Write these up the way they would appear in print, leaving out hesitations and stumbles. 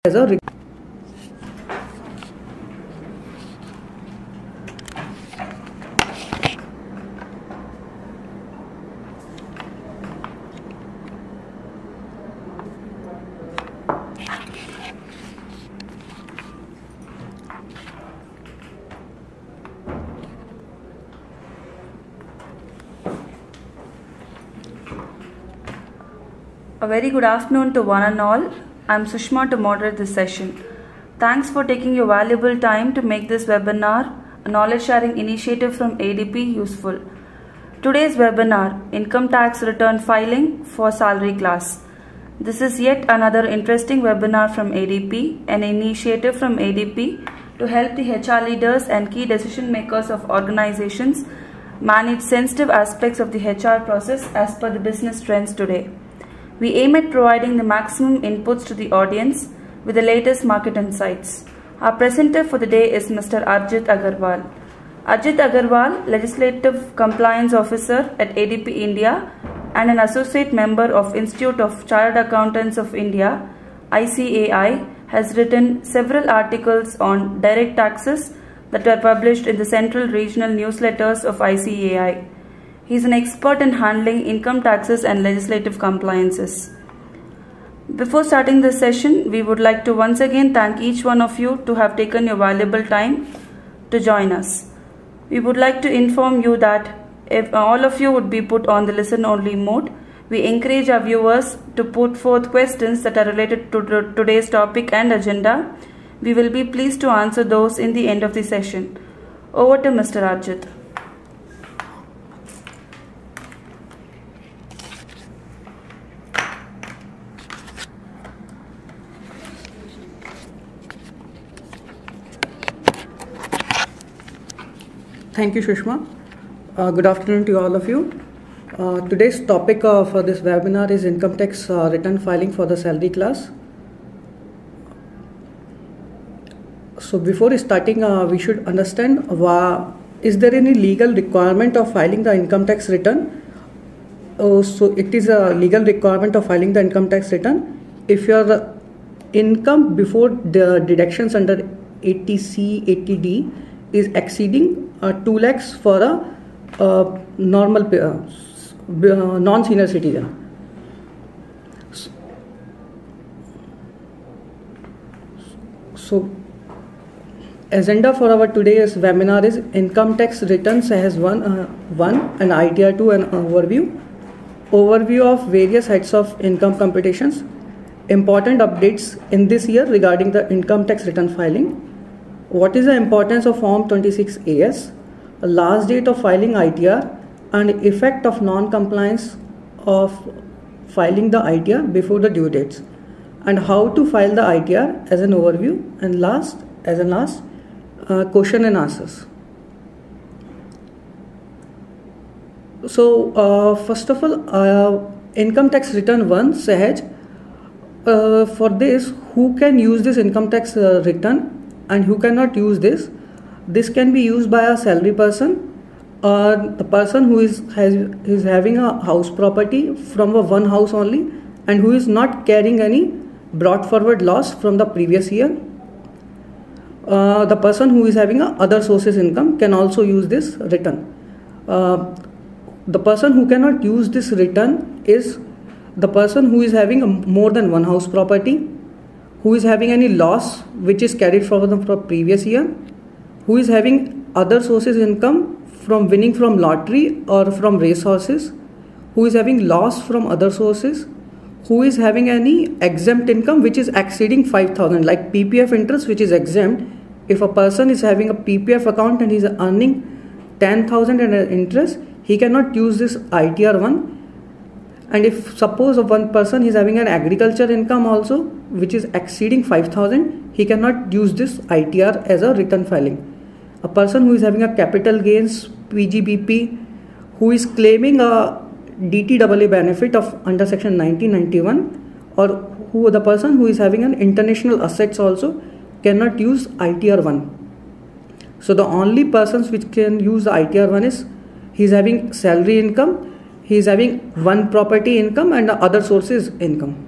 as a A very good afternoon to one and all. I'm Sushma to moderate this session. Thanks for taking your valuable time to make this webinar, a knowledge sharing initiative from ADP, useful. Today's webinar, Income Tax Return Filing for Salary Class. This is yet another interesting webinar from ADP, an initiative from ADP to help the HR leaders and key decision makers of organizations manage sensitive aspects of the HR process as per the business trends today. We aim at providing the maximum inputs to the audience with the latest market insights. Our presenter for the day is Mr. Arjit Agarwal. Ajit Agarwal, Legislative Compliance Officer at ADP India and an Associate Member of Institute of Chartered Accountants of India, ICAI, has written several articles on direct taxes that were published in the central regional newsletters of ICAI. He is an expert in handling income taxes and legislative compliances. Before starting this session, we would like to once again thank each one of you to have taken your valuable time to join us. We would like to inform you that if all of you would be put on the listen-only mode, we encourage our viewers to put forth questions that are related to today's topic and agenda. We will be pleased to answer those in the end of the session. Over to Mr. Arjit. Thank you, Sushma. Good afternoon to all of you. Today's topic for this webinar is income tax return filing for the salary class. So before starting, we should understand, is there any legal requirement of filing the income tax return? So it is a legal requirement of filing the income tax return if your income before the deductions under 80C, 80D is exceeding 2 lakhs for a normal non-senior citizen. So agenda for our today's webinar is income tax returns as one, and ITR 2, an overview of various heads of income computations, important updates in this year regarding the income tax return filing. What is the importance of Form 26AS, a last date of filing ITR, and effect of non-compliance of filing the ITR before the due dates, and how to file the ITR as an overview, and last question and answers. So first of all, income tax return 1, Sahaj. For this, who can use this income tax return and who cannot use this? This can be used by a salary person or the person who is having a house property from one house only and who is not carrying any brought forward loss from the previous year. The person who is having other sources income can also use this return. The person who cannot use this return is the person who is having more than one house property, who is having any loss which is carried forward from the previous year, who is having other sources income from winning from lottery or from race horses, who is having loss from other sources, who is having any exempt income which is exceeding 5,000, like PPF interest which is exempt. If a person is having a PPF account and he is earning 10,000 in interest, he cannot use this ITR 1. And if suppose of one person is having an agriculture income also which is exceeding 5,000, he cannot use this ITR as a return filing. A person who is having a capital gains PGBP, who is claiming a DTAA benefit of under section 1991, or who the person who is having an international assets also cannot use ITR 1. So the only persons which can use the ITR 1 is he is having salary income, he is having one property income and other sources income.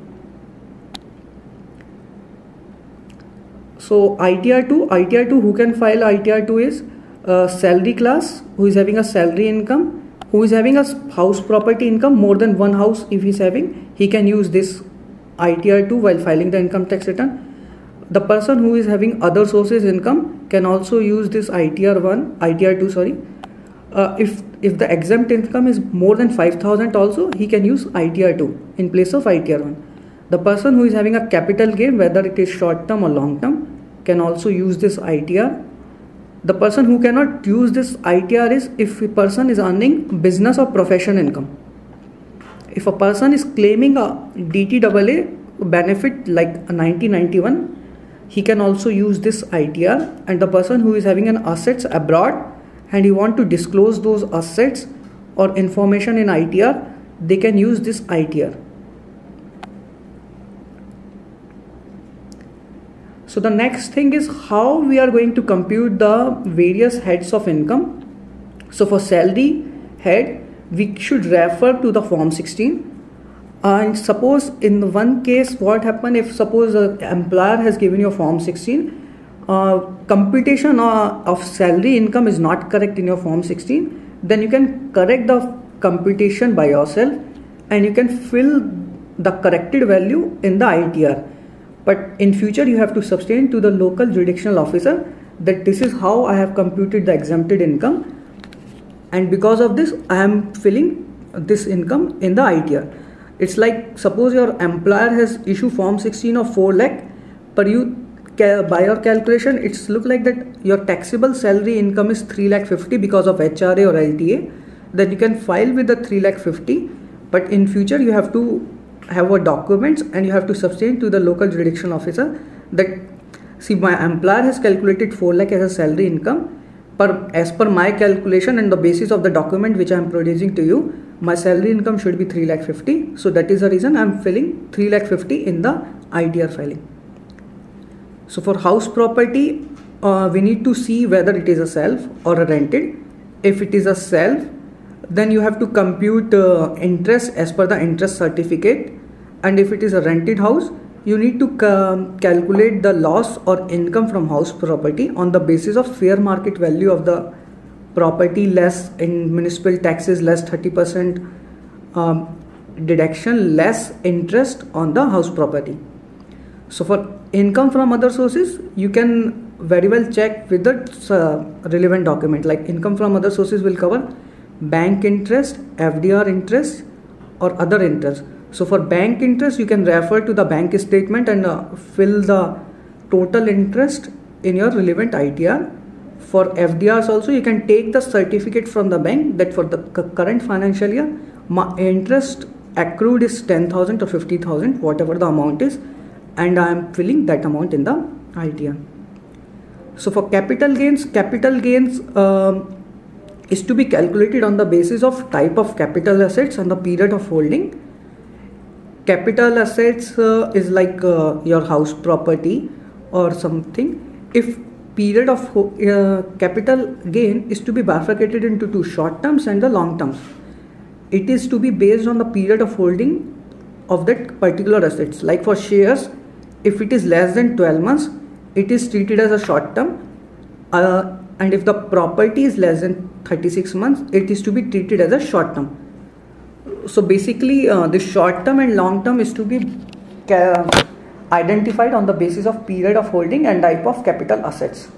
So ITR2 who can file ITR2 is salary class, who is having a salary income, who is having a house property income, more than one house if he is having, he can use this ITR2 while filing the income tax return. The person who is having other sources income can also use this ITR2, sorry. If the exempt income is more than 5,000 also, he can use ITR2 in place of ITR1. The person who is having a capital gain, whether it is short term or long term, can also use this ITR. The person who cannot use this ITR is if a person is earning business or profession income. If a person is claiming a DTAA benefit like a 1991, he can also use this ITR. And the person who is having an assets abroad and he want to disclose those assets or information in ITR, they can use this ITR. So the next thing is how we are going to compute the various heads of income. So for salary head, we should refer to the form 16. And suppose in the one case, what happen if suppose an employer has given you a form 16, computation of salary income is not correct in your form 16, then you can correct the computation by yourself and you can fill the corrected value in the ITR. But in future you have to substain to the local jurisdictional officer that this is how I have computed the exempted income, and because of this I am filling this income in the ITR. It's like suppose your employer has issued form 16 of 4 lakh, but you by your calculation it's look like that your taxable salary income is 3,50,000 because of HRA or LTA, then you can file with the 3,50,000, but in future you have to have a documents and you have to substain to the local jurisdictional officer that see my employer has calculated 4 lakh as a salary income, but as per my calculation and the basis of the document which I am producing to you, my salary income should be 3,50,000. So that is the reason I am filling 3,50,000 in the ITR filing. So for house property, we need to see whether it is a self or a rented. If it is a self, then you have to compute interest as per the interest certificate, and if it is a rented house, you need to calculate the loss or income from house property on the basis of fair market value of the property less in municipal taxes less 30% deduction less interest on the house property. So for income from other sources, you can very well check with the relevant document, like income from other sources will cover bank interest, FDR interest or other interest. So for bank interest, you can refer to the bank statement and fill the total interest in your relevant ITR. For FDRs also, you can take the certificate from the bank that for the current financial year, my interest accrued is 10,000 or 50,000, whatever the amount is, and I am filling that amount in the ITR. So for capital gains is to be calculated on the basis of type of capital assets and the period of holding. Capital assets is like your house property or something. If period of capital gain is to be bifurcated into two, short terms and the long terms. It is to be based on the period of holding of that particular assets. Like for shares, if it is less than 12 months, it is treated as a short term. And if the property is less than 36 months, it is to be treated as a short term. So basically the short term and long term is to be identified on the basis of period of holding and type of capital assets.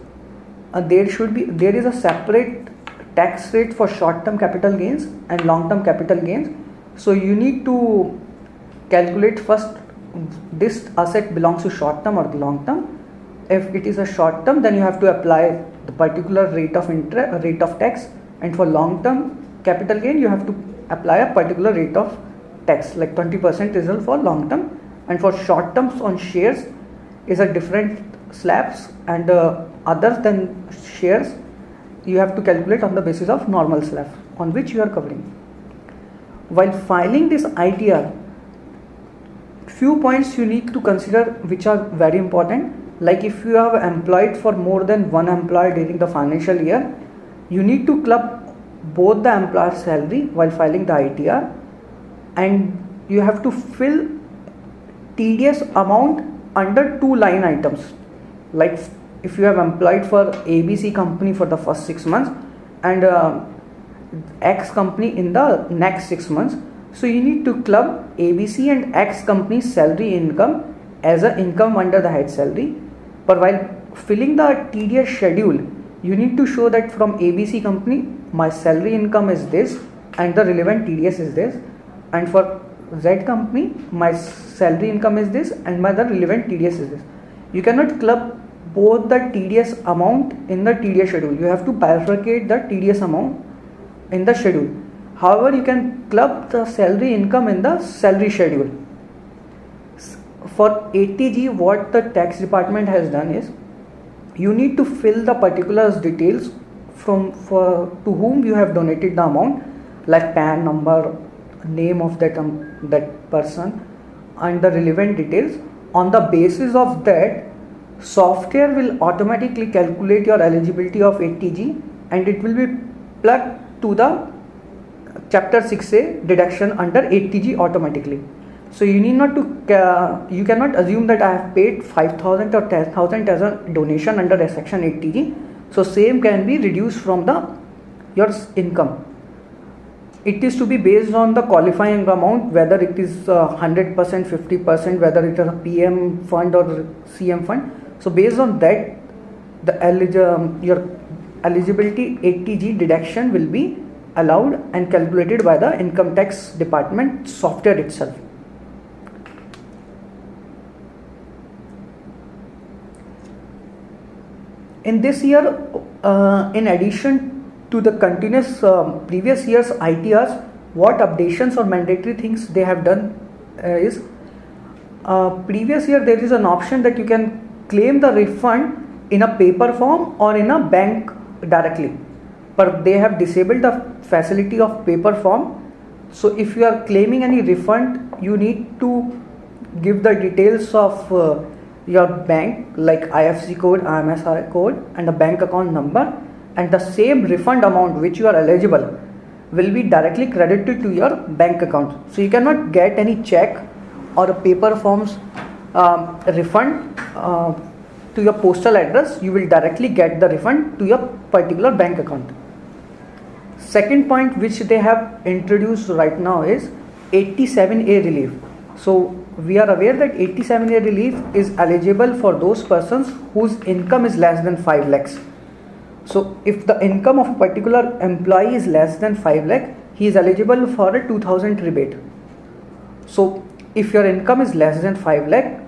There is a separate tax rate for short term capital gains and long term capital gains. So you need to calculate first this asset belongs to short term or the long term. If it is a short term, then you have to apply the particular rate of tax, and for long term capital gain you have to apply a particular rate of tax like 20% result for long term, and for short terms on shares is a different slabs, and other than shares you have to calculate on the basis of normal slab on which you are covering. While filing this ITR, few points you need to consider which are very important. Like if you have employed for more than one employee during the financial year, you need to club both the employer's salary while filing the ITR, and you have to fill TDS amount under two line items. like if you have employed for ABC company for the first 6 months and X company in the next 6 months, so you need to club ABC and X company's salary income as an income under the head salary. But while filling the TDS schedule, you need to show that from ABC company my salary income is this and the relevant TDS is this, and for Z company my salary income is this and the relevant TDS is this. You cannot club both the TDS amount in the TDS schedule. You have to bifurcate the TDS amount in the schedule. However, you can club the salary income in the salary schedule. For 80G, what the tax department has done is, you need to fill the particulars details to whom you have donated the amount, like PAN number, name of that person, and the relevant details. On the basis of that, software will automatically calculate your eligibility of 80G and it will be plugged to the chapter 6A deduction under 80G automatically. So you need not to, you cannot assume that I have paid 5,000 or 10,000 as a donation under section 80G. So same can be reduced from your income. It is to be based on the qualifying amount, whether it is 100%, 50%, whether it is a PM fund or CM fund. So based on that, your eligibility 80G deduction will be allowed and calculated by the income tax department software itself. In this year, in addition to the continuous previous year's ITRs, what updations or mandatory things they have done is, previous year there is an option that you can claim the refund in a paper form or in a bank directly, but they have disabled the facility of paper form. So if you are claiming any refund, you need to give the details of your bank, like IFSC code, IMSI code and a bank account number, and the same refund amount which you are eligible will be directly credited to your bank account. So you cannot get any check or a paper forms refund to your postal address. You will directly get the refund to your particular bank account. Second point which they have introduced right now is 87A relief. So we are aware that 87A relief is eligible for those persons whose income is less than 5 lakhs. So if the income of a particular employee is less than 5 lakh, he is eligible for a 2000 rebate. So if your income is less than 5 lakh,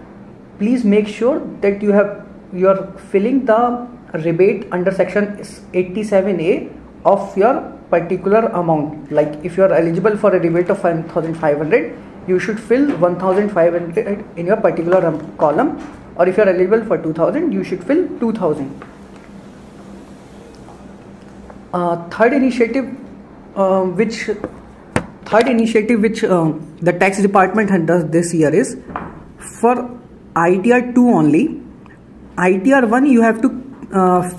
please make sure that you are filling the rebate under section 87A of your particular amount. Like if you are eligible for a rebate of 1500, you should fill 1500 in your particular column, or if you are eligible for 2000, you should fill 2000. Third initiative which the tax department does this year is, for ITR 2 only. ITR 1 you have to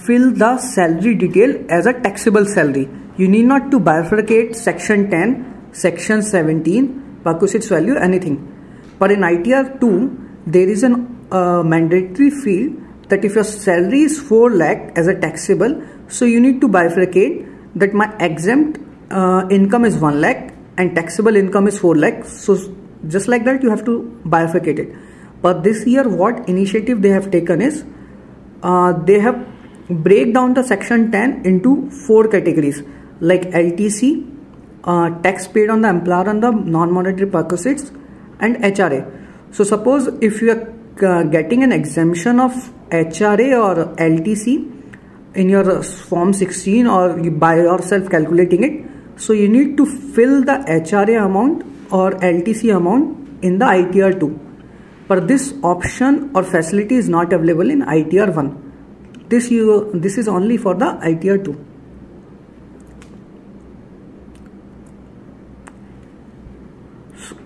fill the salary detail as a taxable salary. You need not to bifurcate section 10, section 17, perquisite value, anything. But in ITR 2 there is a mandatory field that if your salary is 4 lakh as a taxable, so you need to bifurcate that my exempt income is 1 lakh and taxable income is 4 lakh. So just like that you have to bifurcate it. But this year what initiative they have taken is, they have break down the section 10 into 4 categories, like LTC, tax paid on the employer on the non-monetary perquisites, and HRA. So suppose if you are getting an exemption of HRA or LTC in your form 16 or you by yourself calculating it, so you need to fill the HRA amount or LTC amount in the ITR 2. But this option or facility is not available in ITR 1. This is only for the ITR 2.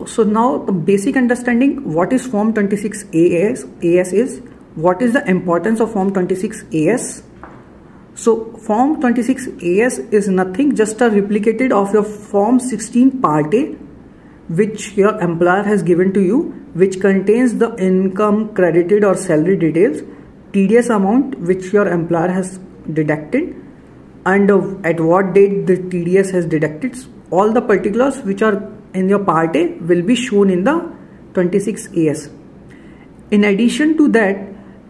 So now the basic understanding what is Form 26 AS is, what is the importance of Form 26 AS. So Form 26 AS is nothing, just a replicated of your Form 16 Part A, which your employer has given to you, which contains the income, credited or salary details, TDS amount which your employer has deducted, and at what date the TDS has deducted. All the particulars which are in your part A will be shown in the 26 AS. In addition to that,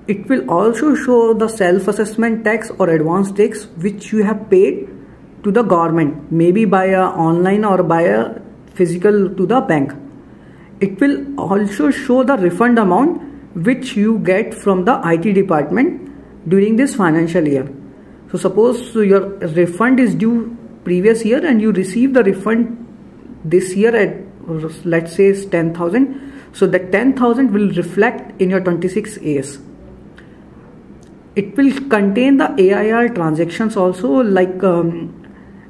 it will also show the self-assessment tax or advance tax which you have paid to the government, maybe by a online or by a physical to the bank. It will also show the refund amount which you get from the IT department during this financial year. So suppose your refund is due previous year and you receive the refund this year at, let's say, 10,000. So that 10,000 will reflect in your 26 AS. It will contain the AIR transactions also, like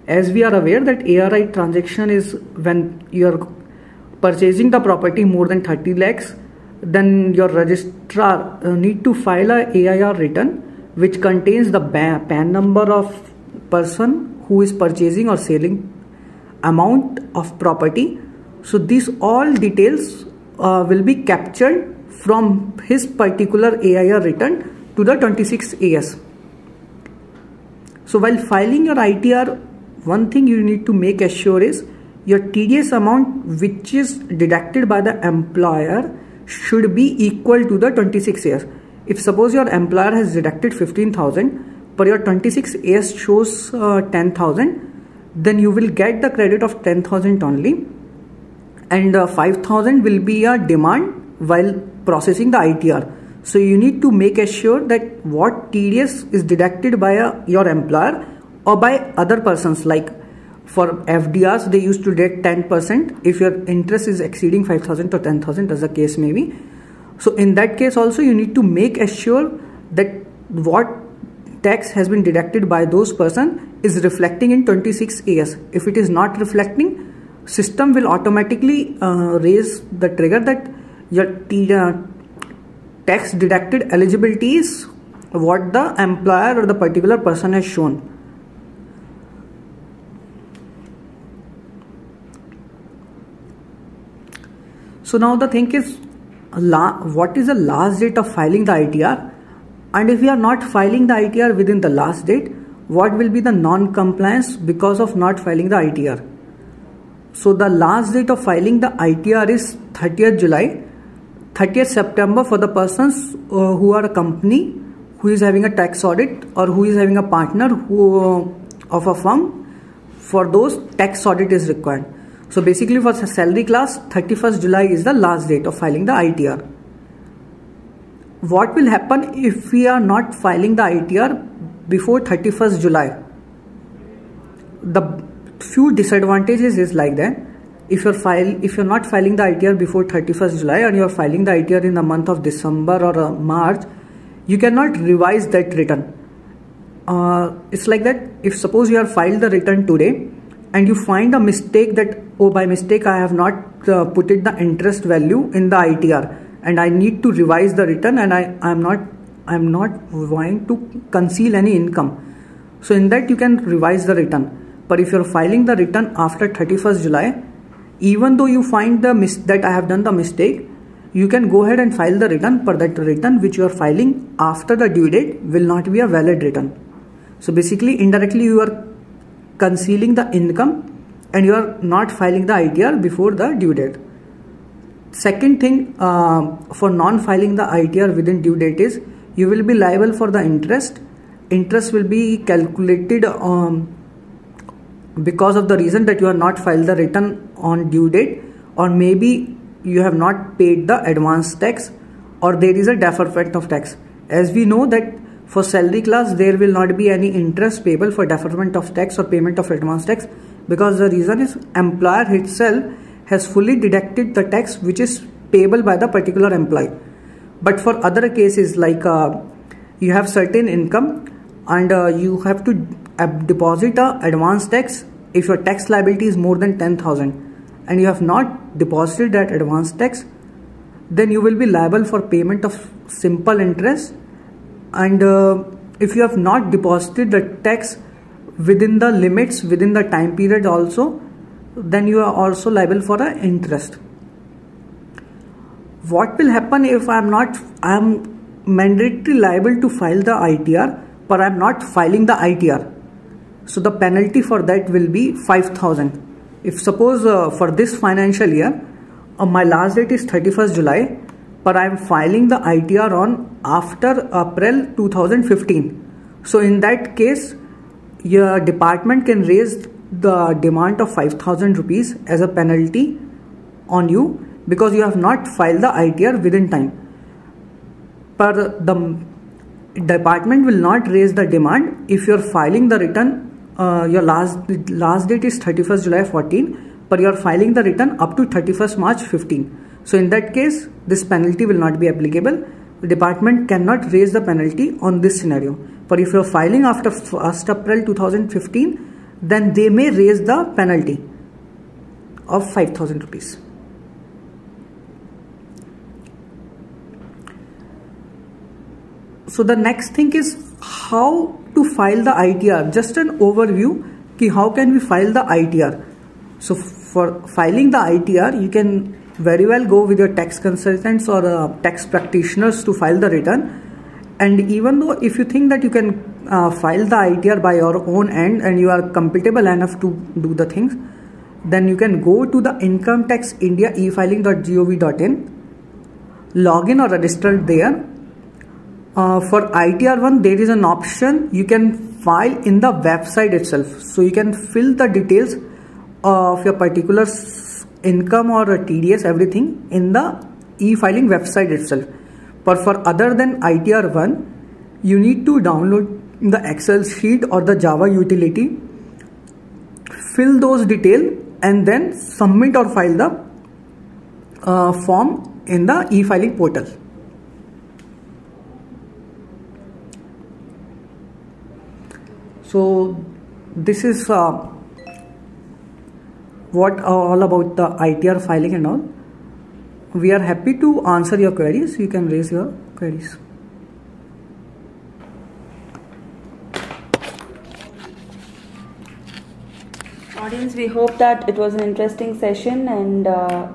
as we are aware that ARI transaction is when you are purchasing the property more than 30 lakhs, then your registrar need to file a AIR return which contains the PAN number of person who is purchasing or selling, amount of property. So these all details will be captured from his particular AIR return to the 26 AS. So while filing your ITR, one thing you need to make sure is your TDS amount which is deducted by the employer should be equal to the 26 AS. If suppose your employer has deducted 15,000, but your 26 AS shows 10,000, then you will get the credit of 10,000 only, and 5,000 will be a demand while processing the ITR. So you need to make sure that what TDS is deducted by your employer or by other persons, like for FDRs they used to deduct 10% if your interest is exceeding 5,000 or 10,000 as the case may be. So in that case also you need to make sure that what tax has been deducted by those person is reflecting in 26 AS. If it is not reflecting, system will automatically raise the trigger that your tax deducted eligibility is what the employer or the particular person has shown. So now the thing is, what is the last date of filing the ITR? And if we are not filing the ITR within the last date, what will be the non-compliance because of not filing the ITR? So the last date of filing the ITR is 30th July, 30th September for the persons who are a company who is having a tax audit or who is having a partner of a firm. For those, tax audit is required. So basically for salary class, 31st July is the last date of filing the ITR. What will happen if we are not filing the ITR before 31st July? The few disadvantages is like that. If you're not filing the ITR before 31st July and you're filing the ITR in the month of December or March, you cannot revise that return. It's like that, if suppose you have filed the return today and you find a mistake that, oh, by mistake I have not put it the interest value in the ITR and I need to revise the return, and I'm not going to conceal any income. So in that you can revise the return. But if you're filing the return after 31st July, even though you find that I have done the mistake, you can go ahead and file the return, but that return which you are filing after the due date will not be a valid return. So basically indirectly you are concealing the income and you are not filing the ITR before the due date. Second thing for non-filing the ITR within due date is you will be liable for the interest. Interest will be calculated because of the reason that you have not filed the return on due date, or maybe you have not paid the advance tax, or there is a deferment of tax. As we know that for salary class there will not be any interest payable for deferment of tax or payment of advance tax, because the reason is employer itself has fully deducted the tax which is payable by the particular employee. But for other cases like you have certain income and you have to deposit a advance tax if your tax liability is more than 10,000 and you have not deposited that advance tax, then you will be liable for payment of simple interest. And if you have not deposited the tax within the limits, within the time period also, then you are also liable for an interest. What will happen if I am mandatory liable to file the ITR, but I'm not filing the ITR. So the penalty for that will be 5,000. If suppose for this financial year, my last date is 31st July, but I'm filing the ITR on after April 2015. So in that case, your department can raise the demand of 5,000 rupees as a penalty on you because you have not filed the ITR within time. But the department will not raise the demand if you're filing the return. Your last date is 31st July 14, but you are filing the return up to 31st March 15. So in that case, this penalty will not be applicable. The department cannot raise the penalty on this scenario. But if you are filing after 1st April 2015, then they may raise the penalty of 5,000 rupees. So the next thing is how to file the ITR. Just an overview ki how can we file the ITR. So for filing the ITR, you can very well go with your tax consultants or tax practitioners to file the return. And even though if you think that you can file the ITR by your own end and you are comfortable enough to do the things, then you can go to the Income Tax India efiling.gov.in, log in or register there. For ITR 1, there is an option you can file in the website itself. So you can fill the details of your particular income or TDS, everything in the e-filing website itself. But for other than ITR 1, you need to download the Excel sheet or the Java utility, fill those details and then submit or file the form in the e-filing portal. So this is what all about the ITR filing and all. We are happy to answer your queries. You can raise your queries. Audience, we hope that it was an interesting session and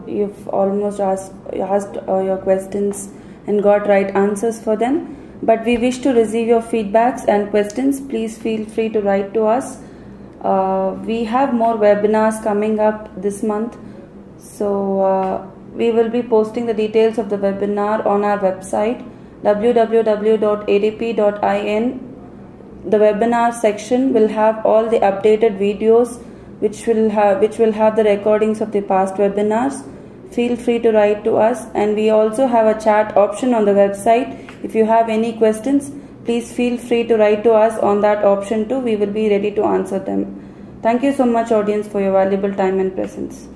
you've almost asked your questions and got right answers for them. But we wish to receive your feedbacks and questions. Please feel free to write to us. We have more webinars coming up this month. So we will be posting the details of the webinar on our website www.adp.in. The webinar section will have all the updated videos which will have the recordings of the past webinars. Feel free to write to us, and we also have a chat option on the website. If you have any questions, please feel free to write to us on that option too. We will be ready to answer them. Thank you so much, audience, for your valuable time and presence.